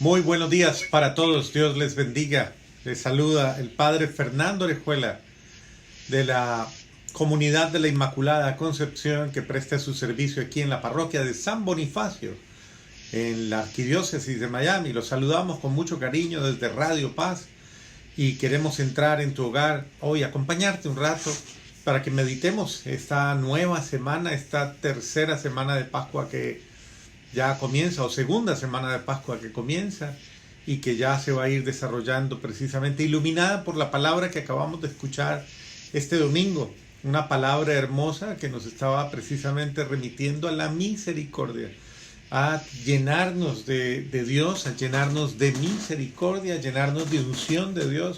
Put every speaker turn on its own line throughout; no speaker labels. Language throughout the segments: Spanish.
Muy buenos días para todos, Dios les bendiga. Les saluda el Padre Fernando Orejuela de la Comunidad de la Inmaculada Concepción que presta su servicio aquí en la parroquia de San Bonifacio, en la Arquidiócesis de Miami. Los saludamos con mucho cariño desde Radio Paz y queremos entrar en tu hogar hoy, acompañarte un rato para que meditemos esta nueva semana, esta tercera semana de Pascua que ya comienza, o segunda semana de Pascua que comienza y que ya se va a ir desarrollando precisamente iluminada por la palabra que acabamos de escuchar este domingo. Una palabra hermosa que nos estaba precisamente remitiendo a la misericordia, a llenarnos de Dios, a llenarnos de misericordia, a llenarnos de unción de Dios,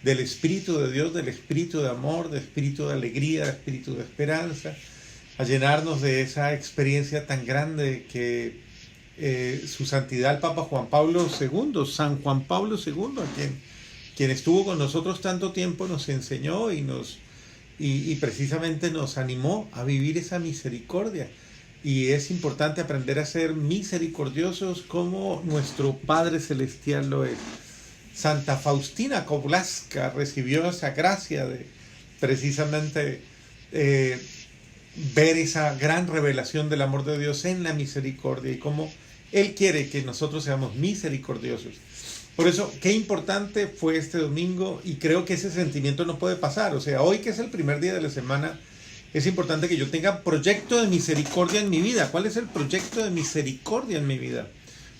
del Espíritu de Dios, del Espíritu de amor, del Espíritu de alegría, del Espíritu de esperanza, a llenarnos de esa experiencia tan grande que su santidad el Papa Juan Pablo II, San Juan Pablo II, quien estuvo con nosotros tanto tiempo, nos enseñó y precisamente nos animó a vivir esa misericordia. Y es importante aprender a ser misericordiosos como nuestro Padre Celestial lo es. Santa Faustina Kowalska recibió esa gracia de precisamente ver esa gran revelación del amor de Dios en la misericordia y cómo Él quiere que nosotros seamos misericordiosos. Por eso, qué importante fue este domingo y creo que ese sentimiento no puede pasar. O sea, hoy que es el primer día de la semana, es importante que yo tenga proyecto de misericordia en mi vida. ¿Cuál es el proyecto de misericordia en mi vida?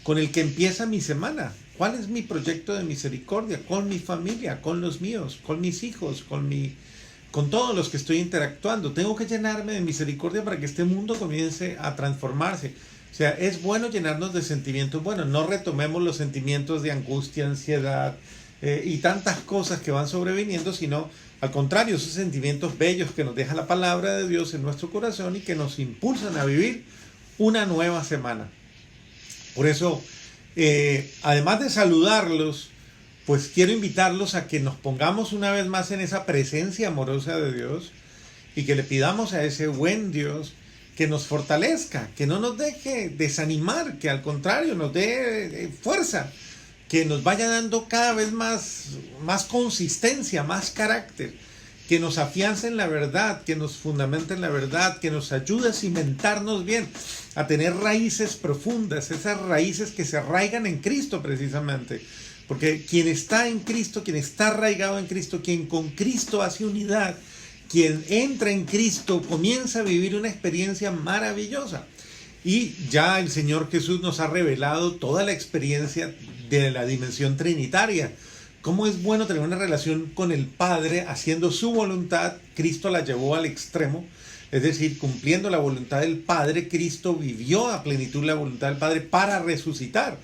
Con el que empieza mi semana. ¿Cuál es mi proyecto de misericordia? Con mi familia, con los míos, con mis hijos, con todos los que estoy interactuando. Tengo que llenarme de misericordia para que este mundo comience a transformarse. O sea, es bueno llenarnos de sentimientos buenos. No retomemos los sentimientos de angustia, ansiedad y tantas cosas que van sobreviniendo, sino al contrario, esos sentimientos bellos que nos deja la palabra de Dios en nuestro corazón y que nos impulsan a vivir una nueva semana. Por eso, además de saludarlos, pues quiero invitarlos a que nos pongamos una vez más en esa presencia amorosa de Dios y que le pidamos a ese buen Dios que nos fortalezca, que no nos deje desanimar, que al contrario nos dé fuerza, que nos vaya dando cada vez más consistencia, más carácter, que nos afiance en la verdad, que nos fundamente en la verdad, que nos ayude a cimentarnos bien, a tener raíces profundas, esas raíces que se arraigan en Cristo precisamente. Porque quien está en Cristo, quien está arraigado en Cristo, quien con Cristo hace unidad, quien entra en Cristo comienza a vivir una experiencia maravillosa. Y ya el Señor Jesús nos ha revelado toda la experiencia de la dimensión trinitaria. Cómo es bueno tener una relación con el Padre haciendo su voluntad. Cristo la llevó al extremo. Es decir, cumpliendo la voluntad del Padre, Cristo vivió a plenitud la voluntad del Padre para resucitar.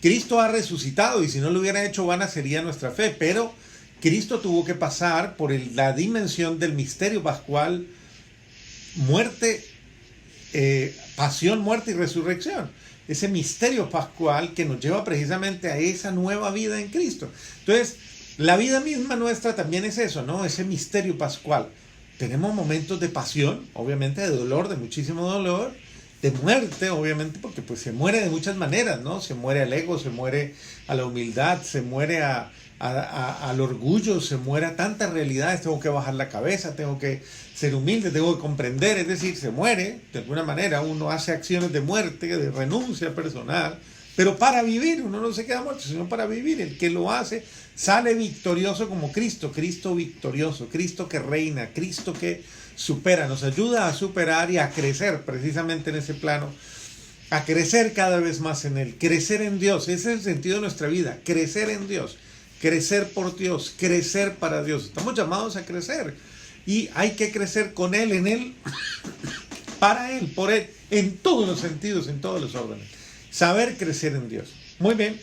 Cristo ha resucitado y si no lo hubiera hecho vana sería nuestra fe, pero Cristo tuvo que pasar por la dimensión del misterio pascual, muerte, pasión, muerte y resurrección. Ese misterio pascual que nos lleva precisamente a esa nueva vida en Cristo. Entonces, la vida misma nuestra también es eso, ¿no? Ese misterio pascual. Tenemos momentos de pasión, obviamente de dolor, de muchísimo dolor, de muerte, obviamente, porque pues se muere de muchas maneras, ¿no? Se muere al ego, se muere a la humildad, se muere al orgullo, se muere a tantas realidades. Tengo que bajar la cabeza, tengo que ser humilde, tengo que comprender, es decir, se muere, de alguna manera, uno hace acciones de muerte, de renuncia personal, pero para vivir, uno no se queda muerto, sino para vivir. El que lo hace sale victorioso como Cristo, Cristo victorioso, Cristo que reina, Cristo que supera, nos ayuda a superar y a crecer precisamente en ese plano, a crecer cada vez más en Él, crecer en Dios. Ese es el sentido de nuestra vida, crecer en Dios, crecer por Dios, crecer para Dios. Estamos llamados a crecer y hay que crecer con Él, en Él, para Él, por Él, en todos los sentidos, en todos los órdenes. Saber crecer en Dios. Muy bien.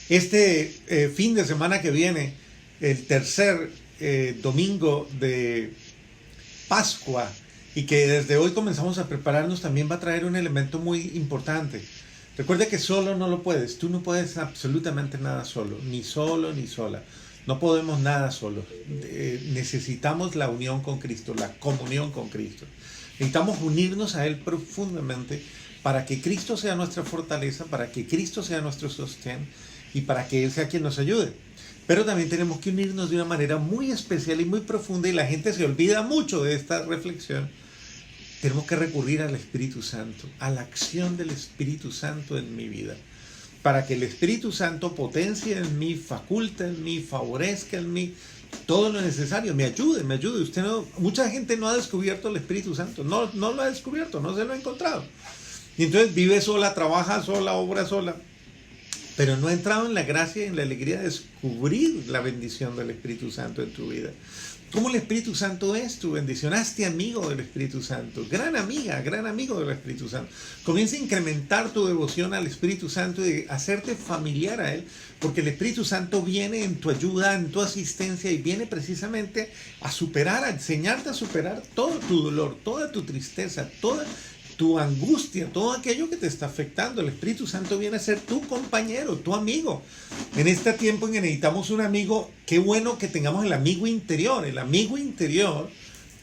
Este fin de semana que viene, el tercer domingo de Pascua, y que desde hoy comenzamos a prepararnos, también va a traer un elemento muy importante. Recuerde que solo no lo puedes, tú no puedes absolutamente nada solo ni sola. No podemos nada solos. Necesitamos la unión con Cristo, la comunión con Cristo. Necesitamos unirnos a Él profundamente para que Cristo sea nuestra fortaleza, para que Cristo sea nuestro sostén y para que Él sea quien nos ayude. Pero también tenemos que unirnos de una manera muy especial y muy profunda, y la gente se olvida mucho de esta reflexión. Tenemos que recurrir al Espíritu Santo, a la acción del Espíritu Santo en mi vida, para que el Espíritu Santo potencie en mí, faculte en mí, favorezca en mí todo lo necesario, me ayude. Mucha gente no ha descubierto el Espíritu Santo, no lo ha descubierto, no se lo ha encontrado. Y entonces vive sola, trabaja sola, obra sola, pero no ha entrado en la gracia y en la alegría de descubrir la bendición del Espíritu Santo en tu vida. ¿Cómo el Espíritu Santo es tu bendición? Hazte amigo del Espíritu Santo, gran amiga, gran amigo del Espíritu Santo. Comienza a incrementar tu devoción al Espíritu Santo y hacerte familiar a Él, porque el Espíritu Santo viene en tu ayuda, en tu asistencia, y viene precisamente a enseñarte a superar todo tu dolor, toda tu tristeza, toda tu angustia, todo aquello que te está afectando. El Espíritu Santo viene a ser tu compañero, tu amigo. En este tiempo en que necesitamos un amigo, qué bueno que tengamos el amigo interior. El amigo interior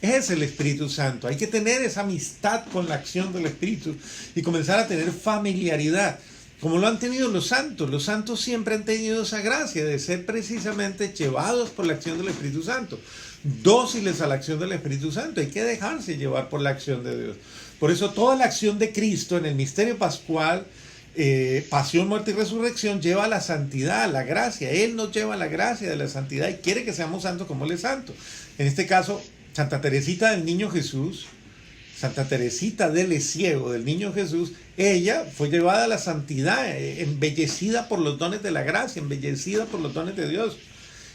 es el Espíritu Santo. Hay que tener esa amistad con la acción del Espíritu y comenzar a tener familiaridad, como lo han tenido los santos. Los santos siempre han tenido esa gracia de ser precisamente llevados por la acción del Espíritu Santo, dóciles a la acción del Espíritu Santo. Hay que dejarse llevar por la acción de Dios. Por eso toda la acción de Cristo en el misterio pascual, pasión, muerte y resurrección, lleva a la santidad, a la gracia. Él nos lleva a la gracia de la santidad y quiere que seamos santos como Él es santo. En este caso, Santa Teresita del Niño Jesús, Santa Teresita del Lisieux, del Niño Jesús, ella fue llevada a la santidad, embellecida por los dones de la gracia, embellecida por los dones de Dios.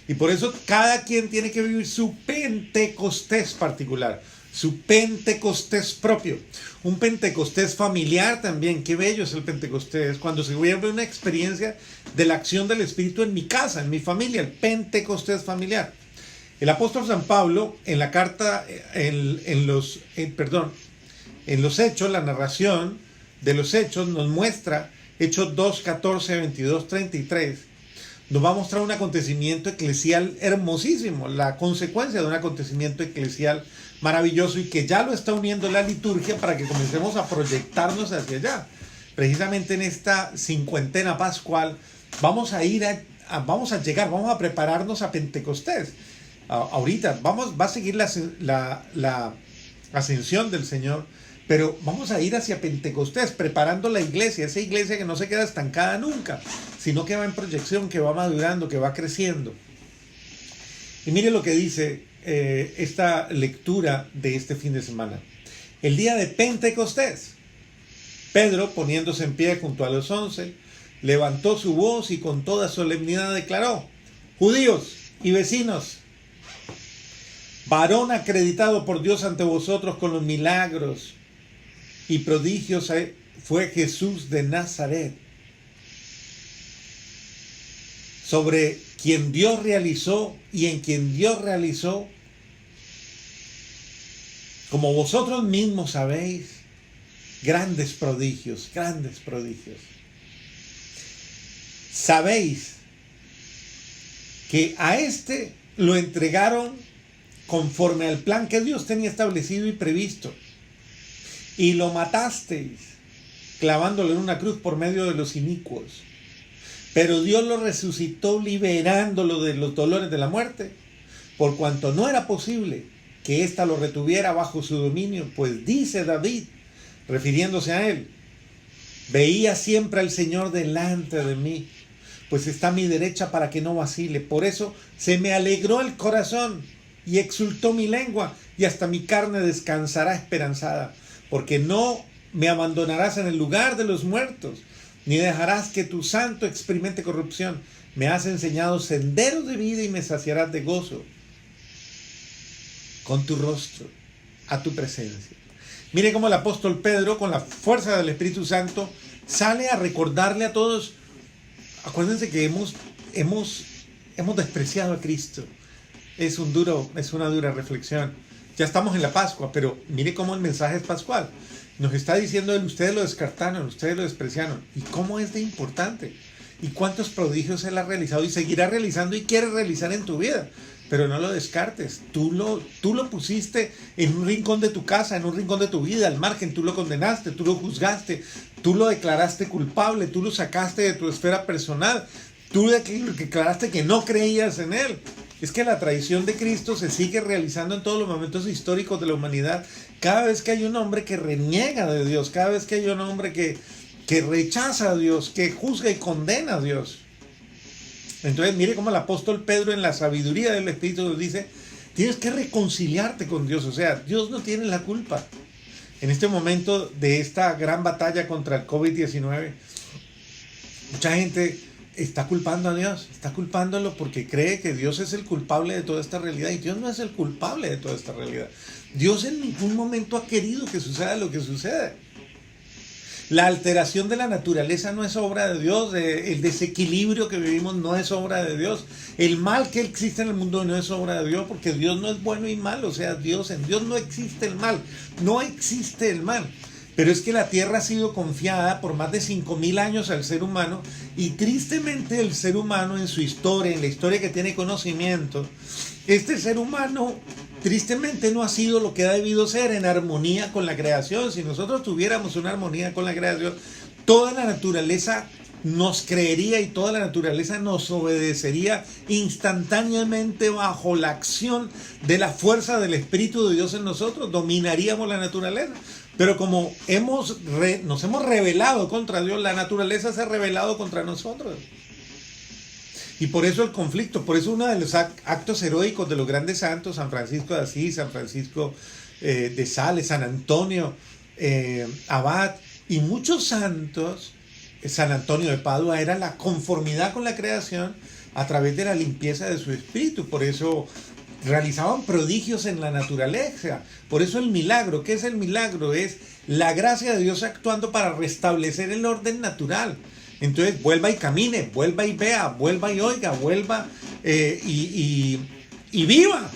Y por eso cada quien tiene que vivir su Pentecostés particular, su Pentecostés propio, un Pentecostés familiar también. Qué bello es el Pentecostés, cuando se vuelve una experiencia de la acción del Espíritu en mi casa, en mi familia, el Pentecostés familiar. El apóstol San Pablo, en la carta, en los Hechos, la narración de los Hechos nos muestra, Hechos 2, 14, 22, 33, nos va a mostrar un acontecimiento eclesial hermosísimo, la consecuencia de un acontecimiento eclesial maravilloso, y que ya lo está uniendo la liturgia para que comencemos a proyectarnos hacia allá. Precisamente en esta cincuentena pascual vamos a prepararnos a Pentecostés. Ahorita va a seguir la ascensión del Señor, pero vamos a ir hacia Pentecostés, preparando la iglesia, esa iglesia que no se queda estancada nunca, sino que va en proyección, que va madurando, que va creciendo. Y mire lo que dice esta lectura de este fin de semana. El día de Pentecostés, Pedro, poniéndose en pie junto a los 11, levantó su voz y con toda solemnidad declaró: judíos y vecinos, varón acreditado por Dios ante vosotros con los milagros y prodigios fue Jesús de Nazaret, sobre quien Dios realizó y en quien Dios realizó, como vosotros mismos sabéis, grandes prodigios, grandes prodigios. Sabéis que a este lo entregaron conforme al plan que Dios tenía establecido y previsto, y lo matasteis clavándolo en una cruz por medio de los inicuos. Pero Dios lo resucitó liberándolo de los dolores de la muerte, por cuanto no era posible que ésta lo retuviera bajo su dominio, pues dice David, refiriéndose a él: veía siempre al Señor delante de mí, pues está a mi derecha para que no vacile. Por eso se me alegró el corazón y exultó mi lengua, y hasta mi carne descansará esperanzada, porque no me abandonarás en el lugar de los muertos, ni dejarás que tu santo experimente corrupción. Me has enseñado senderos de vida y me saciarás de gozo con tu rostro a tu presencia. Mire cómo el apóstol Pedro, con la fuerza del Espíritu Santo, sale a recordarle a todos: acuérdense que hemos despreciado a Cristo. Es una dura reflexión. Ya estamos en la Pascua, pero mire cómo el mensaje es pascual. Nos está diciendo él: ustedes lo descartaron, ustedes lo despreciaron. ¿Y cómo es de importante? ¿Y cuántos prodigios él ha realizado y seguirá realizando y quiere realizar en tu vida? pero no lo descartes. Tú lo pusiste en un rincón de tu casa, en un rincón de tu vida, al margen. Tú lo condenaste, tú lo juzgaste, tú lo declaraste culpable, tú lo sacaste de tu esfera personal, tú declaraste que no creías en él. Es que la traición de Cristo se sigue realizando en todos los momentos históricos de la humanidad. Cada vez que hay un hombre que reniega de Dios, cada vez que hay un hombre que rechaza a Dios, que juzga y condena a Dios. Entonces mire cómo el apóstol Pedro, en la sabiduría del Espíritu, nos dice: tienes que reconciliarte con Dios. O sea, Dios no tiene la culpa. En este momento de esta gran batalla contra el COVID-19, mucha gente está culpando a Dios, está culpándolo porque cree que Dios es el culpable de toda esta realidad, y Dios no es el culpable de toda esta realidad. Dios en ningún momento ha querido que suceda lo que sucede. La alteración de la naturaleza no es obra de Dios, el desequilibrio que vivimos no es obra de Dios, el mal que existe en el mundo no es obra de Dios, porque Dios no es bueno y malo. O sea, en Dios no existe el mal, no existe el mal. Pero es que la tierra ha sido confiada por más de 5,000 años al ser humano, y tristemente el ser humano en su historia, en la historia que tiene conocimiento, este ser humano tristemente no ha sido lo que ha debido ser en armonía con la creación. Si nosotros tuviéramos una armonía con la creación, toda la naturaleza nos creería y toda la naturaleza nos obedecería instantáneamente bajo la acción de la fuerza del Espíritu de Dios en nosotros. Dominaríamos la naturaleza. Pero como nos hemos rebelado contra Dios, la naturaleza se ha rebelado contra nosotros. Y por eso el conflicto, por eso uno de los actos heroicos de los grandes santos, San Francisco de Asís, San Francisco de Sales, San Antonio Abad y muchos santos, San Antonio de Padua, era la conformidad con la creación a través de la limpieza de su espíritu. Por eso realizaban prodigios en la naturaleza. Por eso el milagro, ¿qué es el milagro? Es la gracia de Dios actuando para restablecer el orden natural. Entonces vuelva y camine, vuelva y vea, vuelva y oiga, vuelva y viva.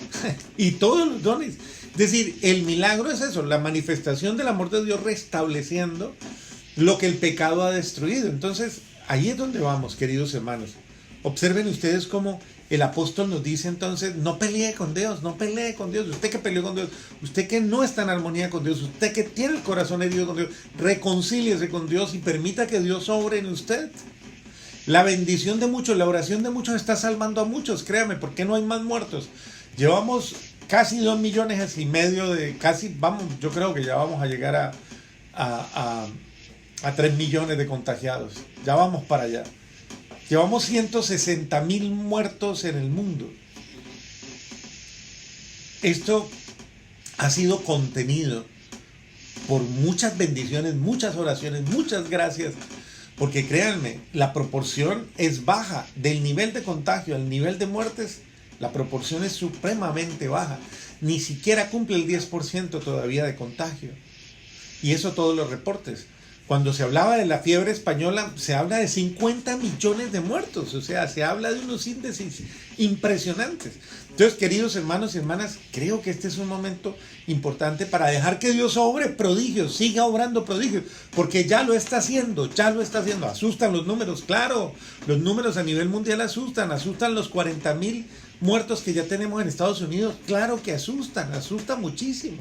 Y todos los dones. Es decir, el milagro es eso, la manifestación del amor de Dios restableciendo lo que el pecado ha destruido. Entonces, ahí es donde vamos, queridos hermanos. Observen ustedes cómo el apóstol nos dice entonces: no pelee con Dios, no pelee con Dios. Usted que peleó con Dios, usted que no está en armonía con Dios, usted que tiene el corazón herido con Dios, reconcíliese con Dios y permita que Dios obre en usted. La bendición de muchos, la oración de muchos está salvando a muchos, créame, porque no hay más muertos. Llevamos casi 2,5 millones de, yo creo que ya vamos a llegar a 3 millones de contagiados. Ya vamos para allá. Llevamos 160,000 muertos en el mundo. Esto ha sido contenido por muchas bendiciones, muchas oraciones, muchas gracias, porque créanme, la proporción es baja del nivel de contagio al nivel de muertes. La proporción es supremamente baja. Ni siquiera cumple el 10% todavía de contagio. Y eso todos los reportes. Cuando se hablaba de la fiebre española, se habla de 50 millones de muertos. O sea, se habla de unos índices impresionantes. Entonces, queridos hermanos y hermanas, creo que este es un momento importante para dejar que Dios obre prodigios, siga obrando prodigios, porque ya lo está haciendo, ya lo está haciendo. Asustan los números, claro, los números a nivel mundial asustan los 40,000 muertos que ya tenemos en Estados Unidos, claro que asustan muchísimo.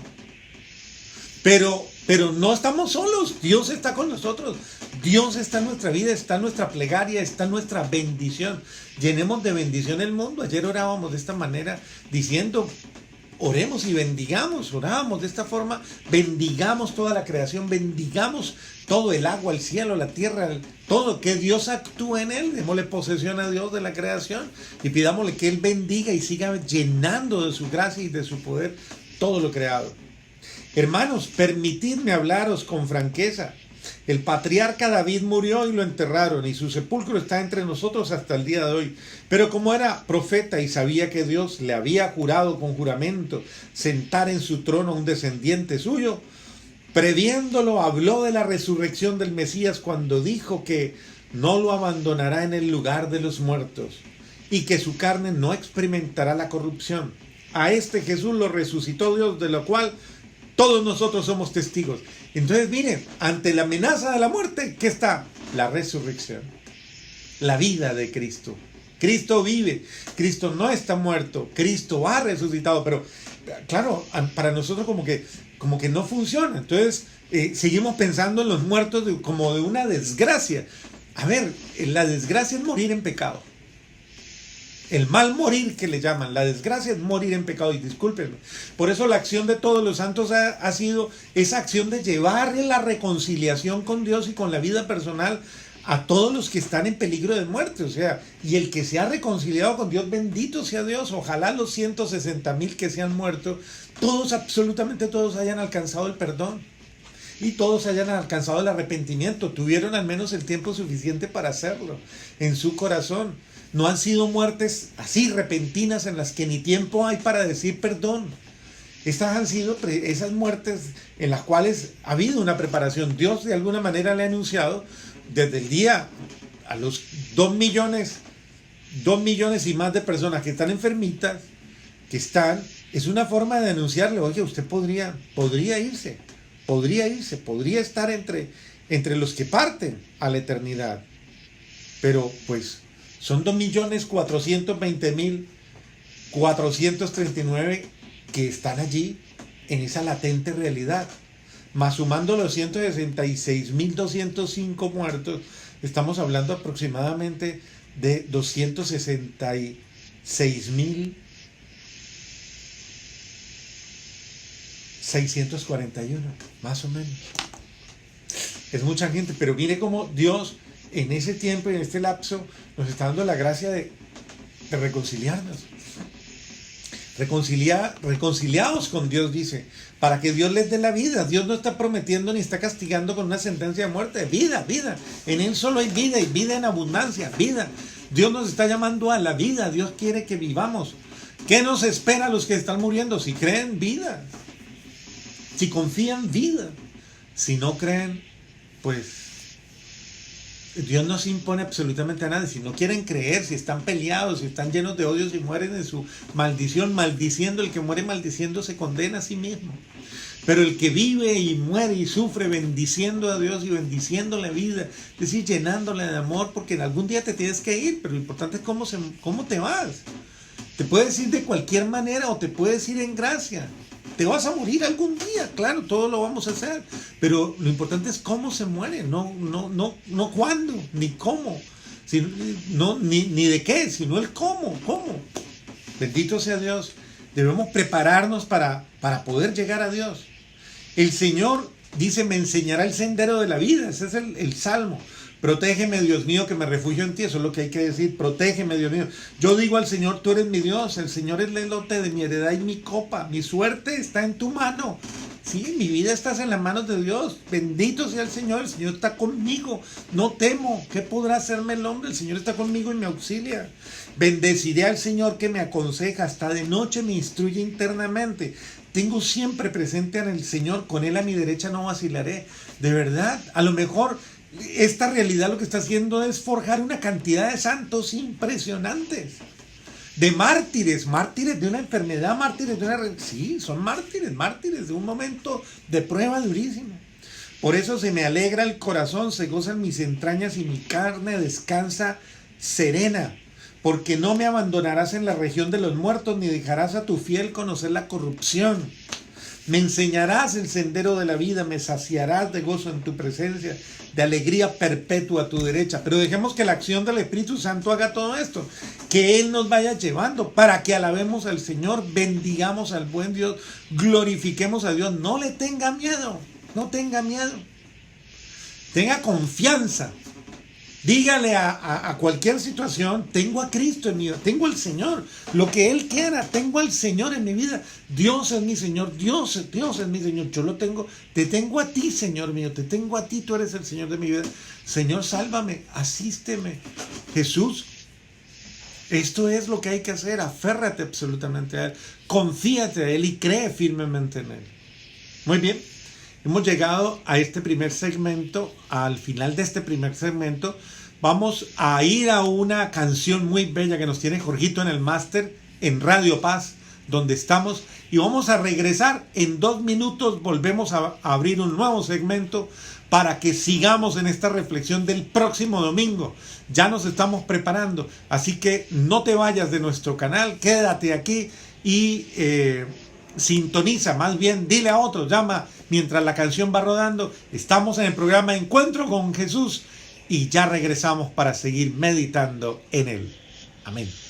Pero no estamos solos, Dios está con nosotros, Dios está en nuestra vida, está en nuestra plegaria, está en nuestra bendición. Llenemos de bendición el mundo. Ayer orábamos de esta manera diciendo: oremos y bendigamos, orábamos de esta forma, bendigamos toda la creación, bendigamos todo el agua, el cielo, la tierra, todo, que Dios actúe en él. Démosle posesión a Dios de la creación y pidámosle que Él bendiga y siga llenando de su gracia y de su poder todo lo creado. Hermanos, permitidme hablaros con franqueza. El patriarca David murió y lo enterraron, y su sepulcro está entre nosotros hasta el día de hoy. Pero como era profeta y sabía que Dios le había jurado con juramento sentar en su trono un descendiente suyo, previéndolo, habló de la resurrección del Mesías cuando dijo que no lo abandonará en el lugar de los muertos y que su carne no experimentará la corrupción. A este Jesús lo resucitó Dios, de lo cual todos nosotros somos testigos. Entonces, miren, ante la amenaza de la muerte, ¿qué está? La resurrección, la vida de Cristo. Cristo vive, Cristo no está muerto, Cristo ha resucitado, pero claro, para nosotros como que no funciona. Entonces seguimos pensando en los muertos como de una desgracia. A ver, la desgracia es morir en pecado. El mal morir que le llaman, la desgracia es morir en pecado, y discúlpenme. Por eso la acción de todos los santos ha sido esa acción de llevar la reconciliación con Dios y con la vida personal a todos los que están en peligro de muerte. O sea, y el que se ha reconciliado con Dios, bendito sea Dios. Ojalá los 160,000 que se han muerto, todos, absolutamente todos, hayan alcanzado el perdón. Y todos hayan alcanzado el arrepentimiento. Tuvieron al menos el tiempo suficiente para hacerlo en su corazón. No han sido muertes así repentinas en las que ni tiempo hay para decir perdón. Estas han sido esas muertes en las cuales ha habido una preparación. Dios de alguna manera le ha anunciado desde el día a los 2 millones y más de personas que están enfermitas, es una forma de anunciarle: oye, usted podría irse, podría estar entre los que parten a la eternidad. Pero pues son 2.420.439 que están allí en esa latente realidad. Más sumando los 166.205 muertos, estamos hablando aproximadamente de 266.641, más o menos. Es mucha gente, pero mire cómo Dios en ese tiempo y en este lapso nos está dando la gracia de reconciliarnos. Reconciliados con Dios, dice, para que Dios les dé la vida. Dios no está prometiendo ni está castigando con una sentencia de muerte. Vida. En Él solo hay vida, y vida en abundancia, vida. Dios nos está llamando a la vida. Dios quiere que vivamos. ¿Qué nos espera a los que están muriendo? Si creen, vida. Si confían, vida. Si no creen, pues Dios no se impone absolutamente a nadie. Si no quieren creer, si están peleados, si están llenos de odios y mueren en su maldición, maldiciendo, el que muere maldiciendo se condena a sí mismo. Pero el que vive y muere y sufre bendiciendo a Dios y bendiciendo la vida, es decir, llenándola de amor, porque en algún día te tienes que ir, pero lo importante es cómo te vas. Te puedes ir de cualquier manera o te puedes ir en gracia. Te vas a morir algún día, claro, todo lo vamos a hacer, pero lo importante es cómo se muere, no cuándo, ni cómo, ni de qué, sino el cómo. Bendito sea Dios. Debemos prepararnos para poder llegar a Dios. El Señor dice: me enseñará el sendero de la vida. Ese es el Salmo. Protégeme, Dios mío, que me refugio en ti. Eso es lo que hay que decir. Protégeme, Dios mío. Yo digo al Señor: tú eres mi Dios. El Señor es el lote de mi heredad y mi copa. Mi suerte está en tu mano. Sí, mi vida está en las manos de Dios. Bendito sea el Señor está conmigo. No temo. ¿Qué podrá hacerme el hombre? El Señor está conmigo y me auxilia. Bendeciré al Señor que me aconseja. Hasta de noche me instruye internamente. Tengo siempre presente en el Señor. Con Él a mi derecha no vacilaré. De verdad, a lo mejor esta realidad lo que está haciendo es forjar una cantidad de santos impresionantes. De mártires de una enfermedad, sí, son mártires de un momento de prueba durísimo. Por eso se me alegra el corazón, se gozan mis entrañas y mi carne descansa serena. Porque no me abandonarás en la región de los muertos, ni dejarás a tu fiel conocer la corrupción. Me enseñarás el sendero de la vida, me saciarás de gozo en tu presencia, de alegría perpetua a tu derecha. Pero dejemos que la acción del Espíritu Santo haga todo esto, que Él nos vaya llevando para que alabemos al Señor, bendigamos al buen Dios, glorifiquemos a Dios. No le tenga miedo, tenga confianza. Dígale a cualquier situación: tengo a Cristo en mi vida, tengo al Señor, lo que Él quiera, tengo al Señor en mi vida. Dios es mi Señor, Dios es mi Señor, yo lo tengo, te tengo a ti, Señor mío, te tengo a ti, tú eres el Señor de mi vida. Señor, sálvame, asísteme. Jesús, esto es lo que hay que hacer, aférrate absolutamente a Él, confíate a Él y cree firmemente en Él. Muy bien. Hemos llegado a este primer segmento. Al final de este primer segmento vamos a ir a una canción muy bella que nos tiene Jorgito en el máster en Radio Paz, donde estamos, y vamos a regresar en 2 minutos. Volvemos a abrir un nuevo segmento para que sigamos en esta reflexión del próximo domingo. Ya nos estamos preparando, así que no te vayas de nuestro canal, quédate aquí y sintoniza, más bien dile a otros, llama mientras la canción va rodando. Estamos en el programa Encuentro con Jesús y ya regresamos para seguir meditando en él. Amén.